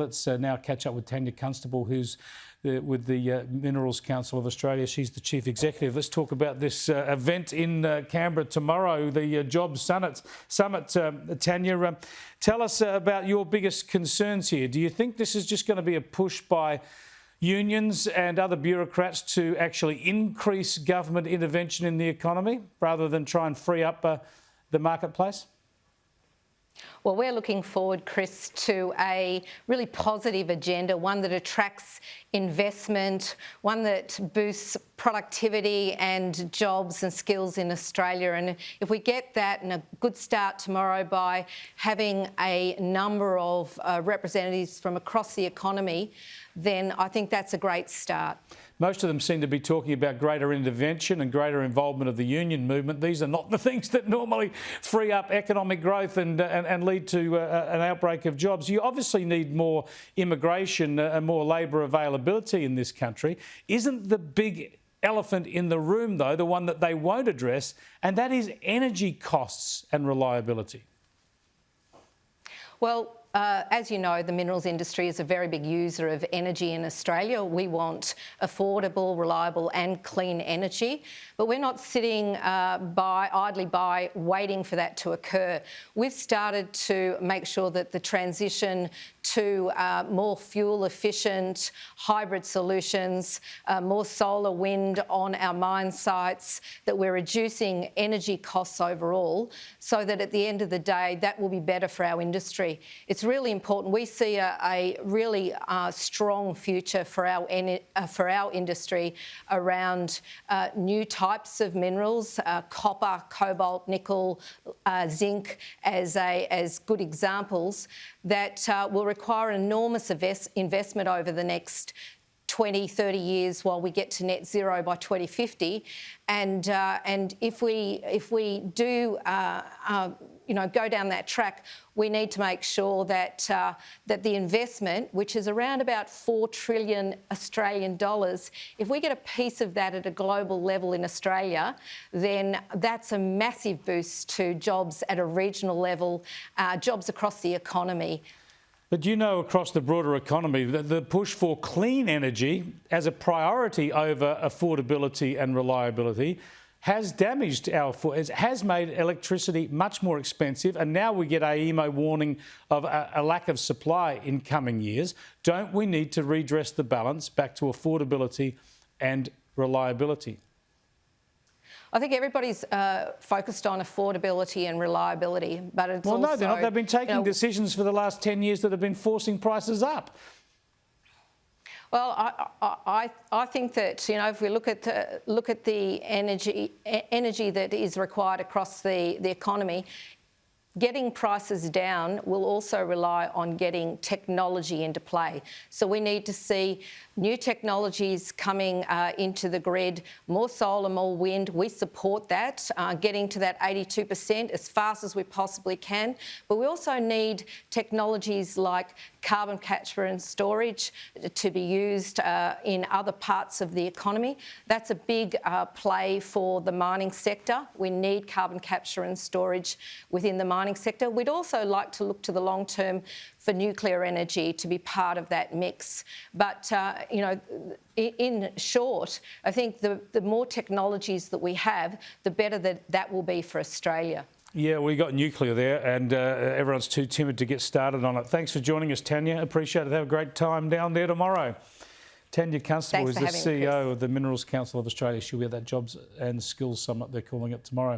Let's now catch up with Tania, Constable, who's with the Minerals Council of Australia. She's the Chief Executive. Let's talk about this event in Canberra tomorrow, the Jobs Summit. Tania, tell us about your biggest concerns here. Do you think this is just going to be a push by unions and other bureaucrats to actually increase government intervention in the economy rather than try and free up the marketplace? Well, we're looking forward, Chris, to a really positive agenda, one that attracts investment, one that boosts productivity and jobs and skills in Australia. And if we get that and a good start tomorrow by having a number of representatives from across the economy, then I think that's a great start. Most of them seem to be talking about greater intervention and greater involvement of the union movement. These are not the things that normally free up economic growth and lead to an outbreak of jobs. You obviously need more immigration and more labour availability in this country. Isn't the big elephant in the room, though, the one that they won't address, and that is energy costs and reliability? Well, as you know, the minerals industry is a very big user of energy in Australia. We want affordable, reliable and clean energy, but we're not sitting idly by waiting for that to occur. We've started to make sure that the transition to more fuel-efficient hybrid solutions, more solar, wind on our mine sites, that we're reducing energy costs overall, so that at the end of the day, that will be better for our industry. It's really important. We see a really strong future for our industry around new types of minerals, copper, cobalt, nickel, zinc as good examples that will require an enormous investment over the next 20, 30 years while we get to net zero by 2050. And if we do go down that track, we need to make sure that that the investment, which is around about 4 trillion Australian dollars, if we get a piece of that at a global level in Australia, then that's a massive boost to jobs at a regional level, jobs across the economy. But you know, across the broader economy, the push for clean energy as a priority over affordability and reliability has damaged has made electricity much more expensive, and now we get AEMO warning of a lack of supply in coming years. Don't we need to redress the balance back to affordability and reliability? I think everybody's focused on affordability and reliability, but it's no, they're not. They've been taking decisions for the last 10 years that have been forcing prices up. Well, I think that, you know, if we look at the energy that is required across the economy, getting prices down will also rely on getting technology into play. So we need to see new technologies coming into the grid, more solar, more wind. We support that, getting to that 82% as fast as we possibly can. But we also need technologies like carbon capture and storage to be used in other parts of the economy. That's a big play for the mining sector. We need carbon capture and storage within the mining sector. We'd also like to look to the long term for nuclear energy to be part of that mix. But, in short, I think the more technologies that we have, the better that will be for Australia. Yeah, we got nuclear there, and everyone's too timid to get started on it. Thanks for joining us, Tania. Appreciate it. Have a great time down there tomorrow. Tania Constable is the CEO of the Minerals Council of Australia. She'll be at that Jobs and Skills Summit, they're calling it, tomorrow.